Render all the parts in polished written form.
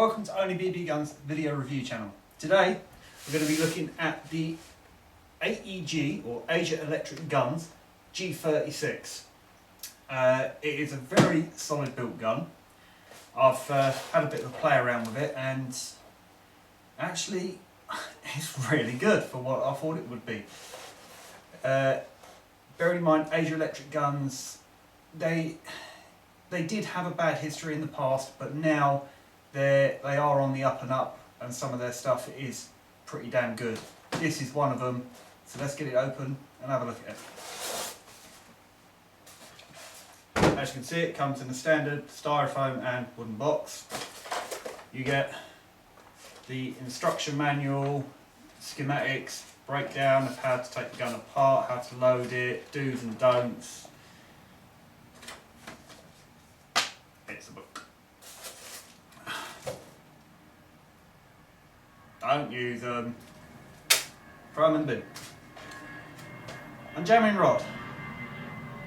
Welcome to onlyBBguns video review channel. Today we're going to be looking at the AEG or Asia Electric Guns G39C. It is a very solid built gun. I've had a bit of a play around with it and actually it's really good for what I thought it would be. Bearing in mind Asia Electric Guns, they did have a bad history in the past, but now they are on the up and up, and some of their stuff is pretty damn good. This is one of them, so let's get it open and have a look at it. As you can see, it comes in a standard styrofoam and wooden box. You get the instruction manual, schematics, breakdown of how to take the gun apart, how to load it, do's and don'ts. It's a book. Don't use them. Throw them in the bin. And jamming rod.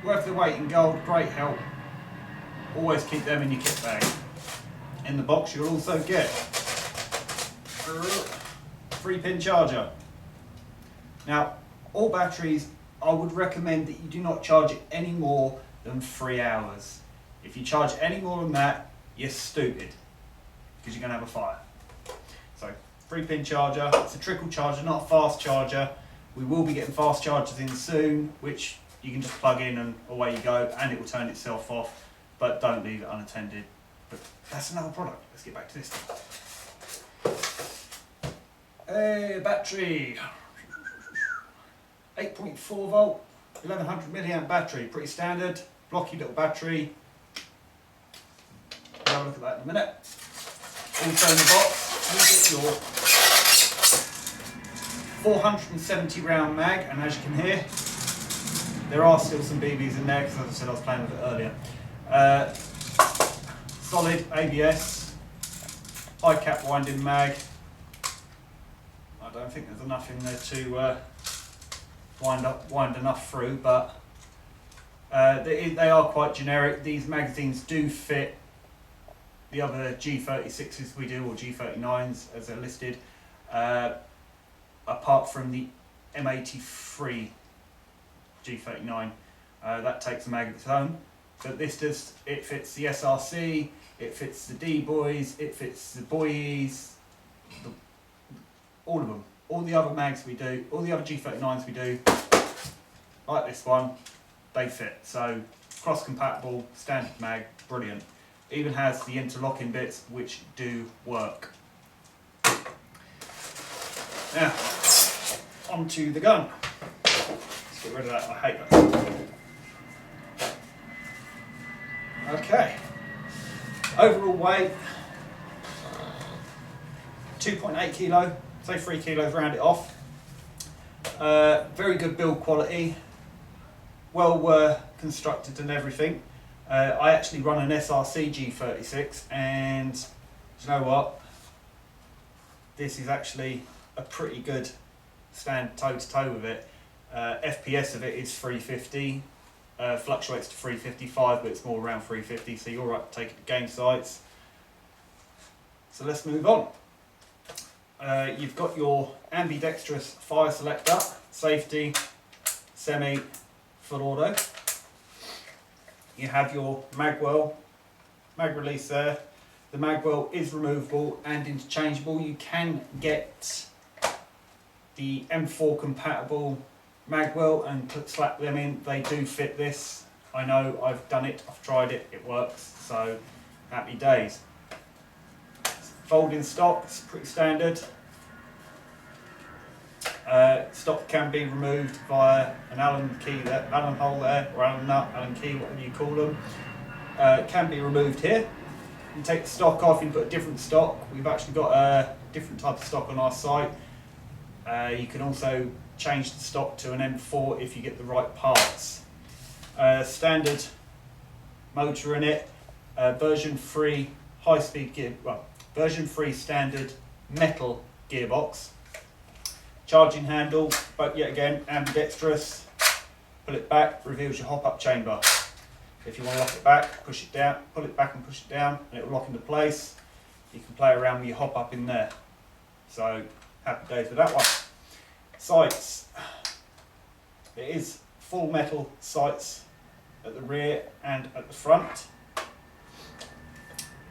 Worth the weight in gold, great help. Always keep them in your kit bag. In the box you'll also get a 3-pin charger. Now, all batteries, I would recommend that you do not charge it any more than 3 hours. If you charge any more than that, you're stupid, because you're going to have a fire. So, 3-pin charger. It's a trickle charger, not a fast charger. We will be getting fast chargers in soon, which you can just plug in and away you go, and it will turn itself off, but don't leave it unattended. But that's another product. Let's get back to this thing. A battery. 8.4 volt, 1100 milliamp battery, pretty standard, blocky little battery. We'll have a look at that in a minute. Also in the box, you get your 470 round mag, and as you can hear, there are still some BBs in there because, as I said, I was playing with it earlier. Solid ABS, high cap winding mag. I don't think there's enough in there to wind enough through, but they are quite generic. These magazines do fit the other G36s we do, or G39s as they're listed, apart from the M83 G39. That takes a mag of its own, but this does. It fits the SRC, it fits the D-boys, it fits the boys, all of them. All the other mags we do, all the other G39s we do, like this one, they fit. So cross compatible, standard mag, brilliant. Even has the interlocking bits which do work. Now, onto the gun. Let's get rid of that, I hate that. Okay. Overall weight, 2.8 kilo. Say 3 kilos, round it off. Very good build quality, well constructed and everything. I actually run an SRC G36, and you know what? This is actually a pretty good stand toe to toe with it. FPS of it is 350, fluctuates to 355, but it's more around 350, so you're right to take it to game sites. So let's move on. You've got your ambidextrous fire selector, safety, semi, full auto. You have your magwell, mag release there. The magwell is removable and interchangeable. You can get the M4 compatible magwell and slap them in. They do fit this. I know, I've done it, I've tried it, it works, so happy days. Folding stock, it's pretty standard. Stock can be removed via an Allen key there, Allen hole there, or Allen nut, Allen key, whatever you call them. Can be removed here. You can take the stock off, you can put a different stock. We've actually got a different type of stock on our site. You can also change the stock to an M4 if you get the right parts. Standard motor in it, version 3 high-speed gear, well, version 3 standard metal gearbox. Charging handle, but yet again ambidextrous. Pull it back, reveals your hop-up chamber. If you want to lock it back, push it down, pull it back and push it down, and it will lock into place. you can play around with your hop up in there. So happy days with that one. Sights. It is full metal sights at the rear and at the front.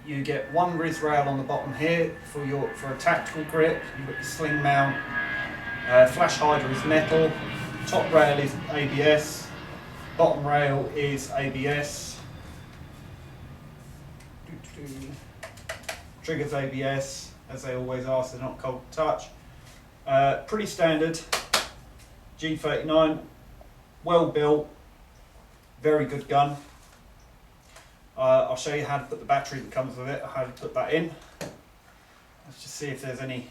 You get one RIS rail on the bottom here for a tactical grip. You've got your sling mount. Flash hider is metal. Top rail is ABS. Bottom rail is ABS. Triggers ABS, as they always are, so they're not cold to touch. Pretty standard G39, well built, very good gun. I'll show you how to put the battery that comes with it, how to put that in. Let's just see if there's any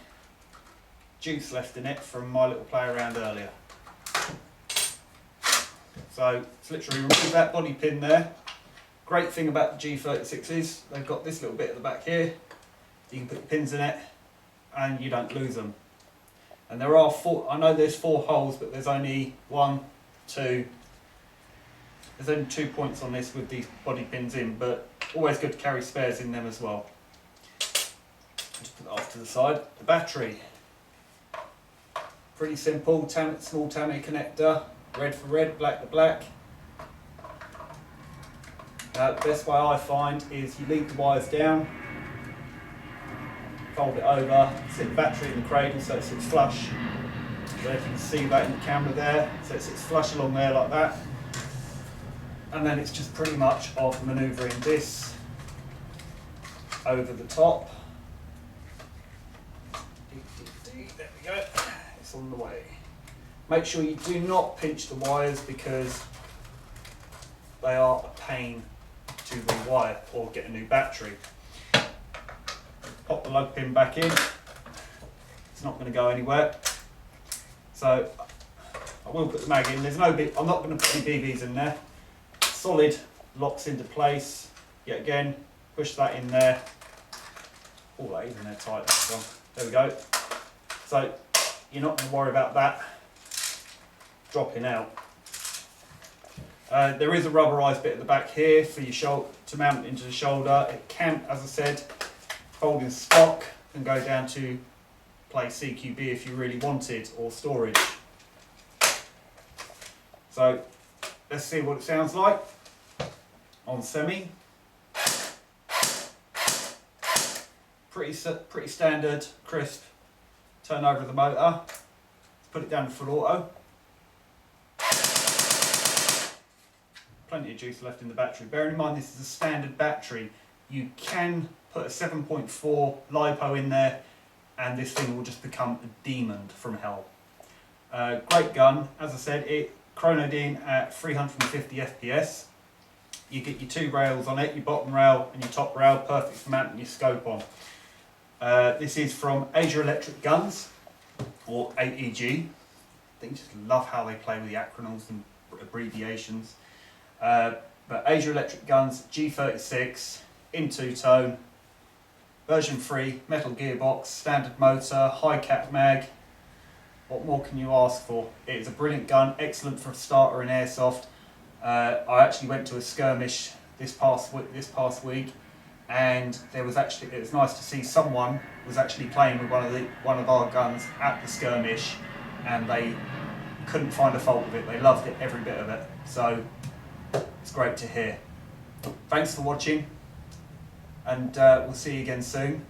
juice left in it from my little play around earlier. So it's literally remove that body pin there. Great thing about the G36s, they've got this little bit at the back here. You can put your pins in it and you don't lose them. And there are four, I know there's 4 holes, but there's only 1, 2, there's only 2 points on this with these body pins in, but always good to carry spares in them as well. Just put that off to the side. The battery, pretty simple, small Tammy connector, red for red, black to black. The best way I find is you leave the wires down, fold it over, sit the battery in the cradle so it sits flush. So if you can see that in the camera there, so it sits flush along there like that. And then it's just pretty much of manoeuvring this over the top. There we go, it's on the way. Make sure you do not pinch the wires because they are a pain to rewire or get a new battery. Pop the lug pin back in, it's not going to go anywhere. So I will put the mag in, there's no bit, I'm not going to put any BBs in there. Solid, locks into place, yet again, push that in there. Oh, that is in there tight, that's one. There we go. So you're not going to worry about that dropping out. There is a rubberised bit at the back here for your shoulder, to mount into the shoulder. It can, as I said, hold in stock and go down to play CQB if you really wanted, or storage. So let's see what it sounds like on semi. Pretty standard, crisp turn over of the motor. Let's put it down to full auto. Plenty of juice left in the battery. Bearing in mind this is a standard battery, you can put a 7.4 LiPo in there and this thing will just become a demon from hell. Great gun, as I said, it chronoed in at 350 FPS. You get your 2 rails on it, your bottom rail and your top rail, perfect for mounting your scope on. This is from AEG Guns, or AEG. I just love how they play with the acronyms and abbreviations. But AEG Guns G36 in 2-tone, version 3, metal gearbox, standard motor, high cap mag. What more can you ask for? It is a brilliant gun, excellent for a starter in airsoft. I actually went to a skirmish this past week, and it was nice to see someone was actually playing with one of our guns at the skirmish, and they couldn't find a fault with it. They loved it, every bit of it. So it's great to hear. Thanks for watching, and we'll see you again soon.